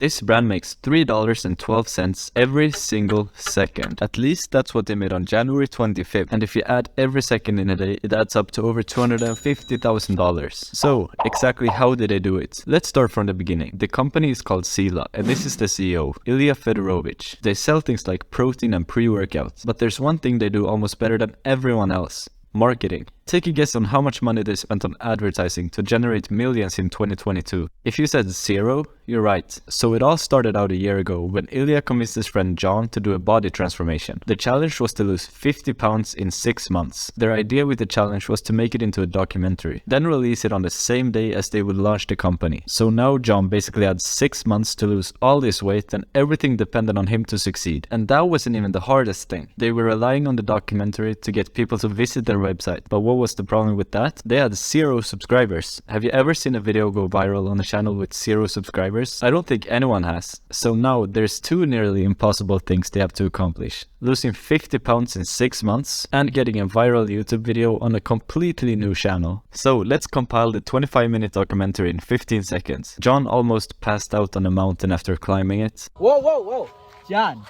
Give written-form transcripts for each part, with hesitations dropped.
This brand makes $3.12 every single second. At least that's what they made on January 25th. And if you add every second in a day, it adds up to over $250,000. So, exactly how did they do it? Let's start from the beginning. The company is called Xeela, and this is the CEO, Ilyas. They sell things like protein and pre-workouts. But there's one thing they do almost better than everyone else: marketing. Take a guess on how much money they spent on advertising to generate millions in 2022. If you said zero, you're right. So it all started out a year ago when Ilyas convinced his friend John to do a body transformation. The challenge was to lose 50 pounds in 6 months. Their idea with the challenge was to make it into a documentary, then release it on the same day as they would launch the company. So now John basically had 6 months to lose all this weight, and everything depended on him to succeed. And that wasn't even the hardest thing. They were relying on the documentary to get people to visit their website. But what was the problem with that? They had 0 subscribers. Have you ever seen a video go viral on a channel with 0 subscribers? I don't think anyone has. So now there's 2 nearly impossible things they have to accomplish: losing 50 pounds in 6 months and getting a viral YouTube video on a completely new channel. So let's compile the 25-minute documentary in 15 seconds. John almost passed out on a mountain after climbing it. Whoa. John,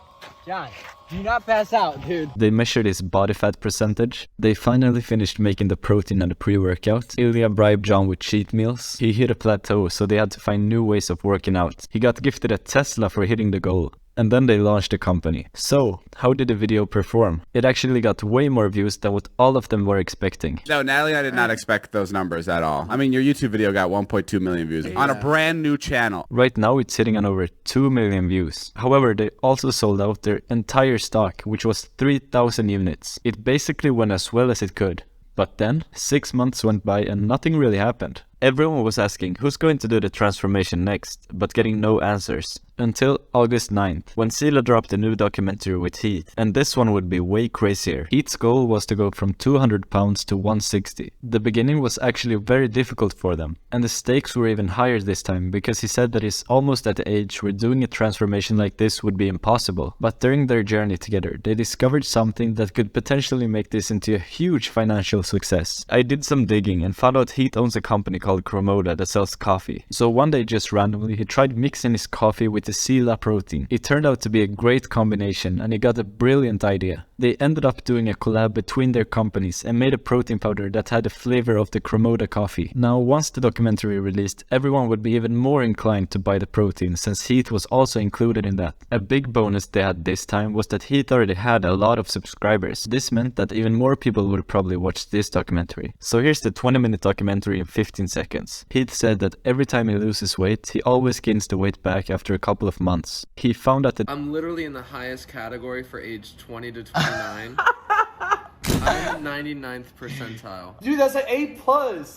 do not pass out, dude. They measured his body fat percentage. They finally finished making the protein and the pre-workout. Ilyas bribed John with cheat meals. He hit a plateau, so they had to find new ways of working out. He got gifted a Tesla for hitting the goal. And then they launched the company. So, how did the video perform? It actually got way more views than what all of them were expecting. No, Natalie, I did not expect those numbers at all. I mean, your YouTube video got 1.2 million views on a brand new channel. Right now, it's sitting on over 2 million views. However, they also sold out their entire stock, which was 3,000 units. It basically went as well as it could. But then, 6 months went by and nothing really happened. Everyone was asking who's going to do the transformation next, but getting no answers. Until August 9th, when Xeela dropped a new documentary with Heath, and this one would be way crazier. Heath's goal was to go from 200 pounds to 160. The beginning was actually very difficult for them, and the stakes were even higher this time, because he said that he's almost at the age where doing a transformation like this would be impossible. But during their journey together, they discovered something that could potentially make this into a huge financial success. I did some digging and found out Heath owns a company called Cromoda that sells coffee. So one day, just randomly, he tried mixing his coffee with the Xeela protein. It turned out to be a great combination, and he got a brilliant idea. They ended up doing a collab between their companies and made a protein powder that had the flavor of the Cromoda coffee. Now, once the documentary released, everyone would be even more inclined to buy the protein, since Heath was also included in that. A big bonus they had this time was that Heath already had a lot of subscribers. This meant that even more people would probably watch this documentary. So here's the 20-minute documentary in 15 seconds. Heath said that every time he loses weight, he always gains the weight back after a couple of months. He found out that I'm literally in the highest category for age 20 to 29. I'm 99th percentile. Dude, that's an A+.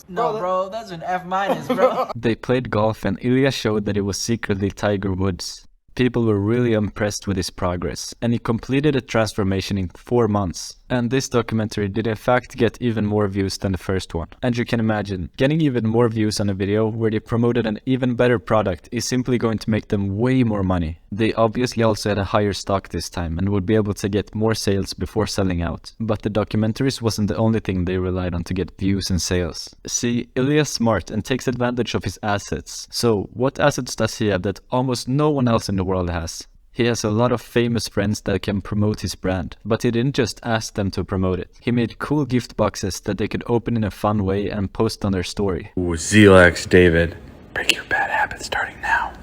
No, bro, that's an F-, bro. they played golf, and Ilyas showed that he was secretly Tiger Woods. People were really impressed with his progress, and he completed a transformation in 4 months. And this documentary did in fact get even more views than the first one. And you can imagine, getting even more views on a video where they promoted an even better product is simply going to make them way more money. They obviously also had a higher stock this time and would be able to get more sales before selling out. But the documentaries wasn't the only thing they relied on to get views and sales. See, Ilyas is smart and takes advantage of his assets. So, what assets does he have that almost no one else in the world has? He has a lot of famous friends that can promote his brand, but he didn't just ask them to promote it. He made cool gift boxes that they could open in a fun way and post on their story. Ooh, Xeela X David. Break your bad habits starting now.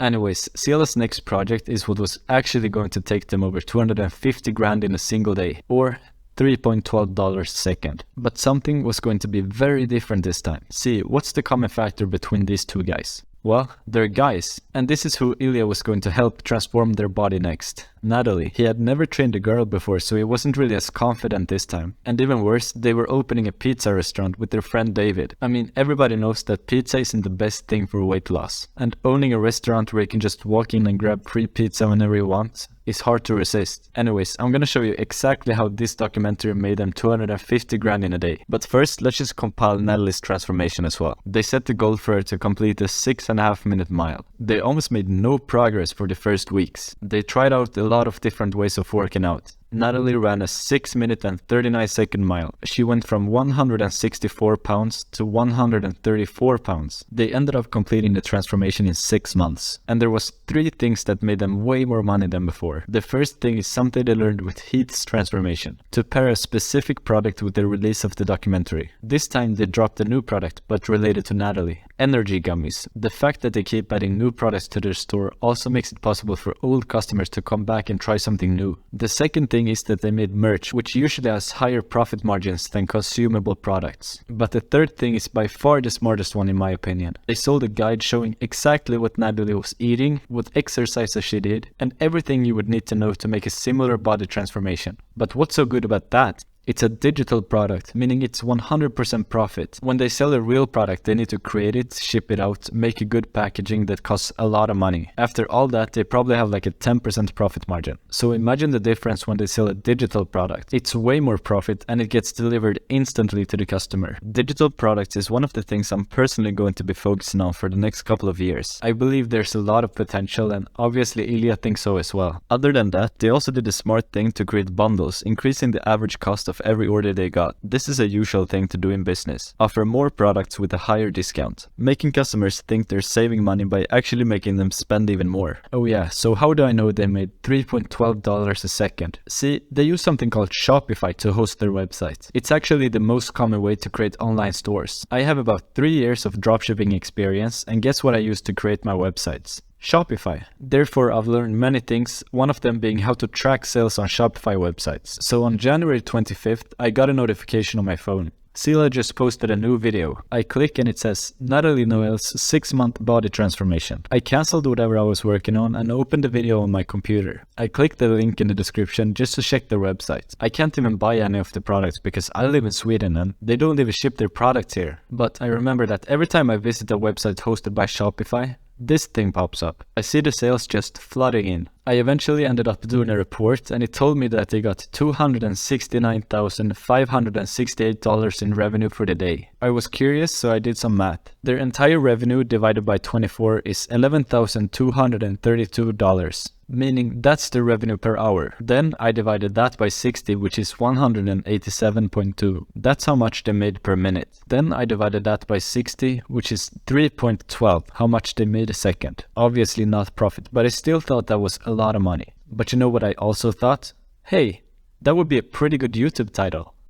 Anyways, Xeela's next project is what was actually going to take them over 250 grand in a single day, or $3.12 a second. But something was going to be very different this time. See, what's the common factor between these two guys? Well, they're guys, and this is who Ilyas was going to help transform their body next. Natalie. He had never trained a girl before, so he wasn't really as confident this time. And even worse, they were opening a pizza restaurant with their friend David. I mean, everybody knows that pizza isn't the best thing for weight loss. And owning a restaurant where you can just walk in and grab free pizza whenever you want is hard to resist. Anyways, I'm gonna show you exactly how this documentary made them 250 grand in a day. But first, let's just compile Natalie's transformation as well. They set the goal for her to complete a 6.5 minute mile. They almost made no progress for the first weeks. They tried out a lot of different ways of working out. Natalie ran a 6 minute and 39 second mile. She went from 164 pounds to 134 pounds. They ended up completing the transformation in 6 months. And there was 3 things that made them way more money than before. The first thing is something they learned with Heath's transformation, to pair a specific product with the release of the documentary. This time they dropped a new product, but related to Natalie. Energy gummies. The fact that they keep adding new products to their store also makes it possible for old customers to come back and try something new. The second thing is that they made merch, which usually has higher profit margins than consumable products. But the third thing is by far the smartest one in my opinion. They sold a guide showing exactly what Natalie was eating, what exercises she did, and everything you would need to know to make a similar body transformation. But what's so good about that? It's a digital product, meaning it's 100% profit. When they sell a real product, they need to create it, ship it out, make a good packaging that costs a lot of money. After all that, they probably have like a 10% profit margin. So imagine the difference when they sell a digital product. It's way more profit and it gets delivered instantly to the customer. Digital products is one of the things I'm personally going to be focusing on for the next couple of years. I believe there's a lot of potential and obviously Ilyas thinks so as well. Other than that, they also did a smart thing to create bundles, increasing the average cost of every order they got. This is a usual thing to do in business. Offer more products with a higher discount, making customers think they're saving money by actually making them spend even more. Oh yeah, so how do I know they made $3.12 a second? See, they use something called Shopify to host their website. It's actually the most common way to create online stores. I have about 3 years of dropshipping experience, and guess what I use to create my websites? Shopify. Therefore, I've learned many things, one of them being how to track sales on Shopify websites. So on January 25th, I got a notification on my phone. Xeela just posted a new video. I click and it says, Natalie Noel's 6-month body transformation. I cancelled whatever I was working on and opened the video on my computer. I clicked the link in the description just to check their website. I can't even buy any of the products because I live in Sweden and they don't even ship their products here. But I remember that every time I visit a website hosted by Shopify, this thing pops up. I see the sales just flooding in. I eventually ended up doing a report and it told me that they got $269,568 in revenue for the day. I was curious, so I did some math. Their entire revenue divided by 24 is $11,232. Meaning that's the revenue per hour. Then I divided that by 60, which is 187.2. That's how much they made per minute. Then I divided that by 60, which is 3.12, how much they made a second. Obviously not profit, but I still thought that was a lot of money. But you know what I also thought? Hey, that would be a pretty good YouTube title.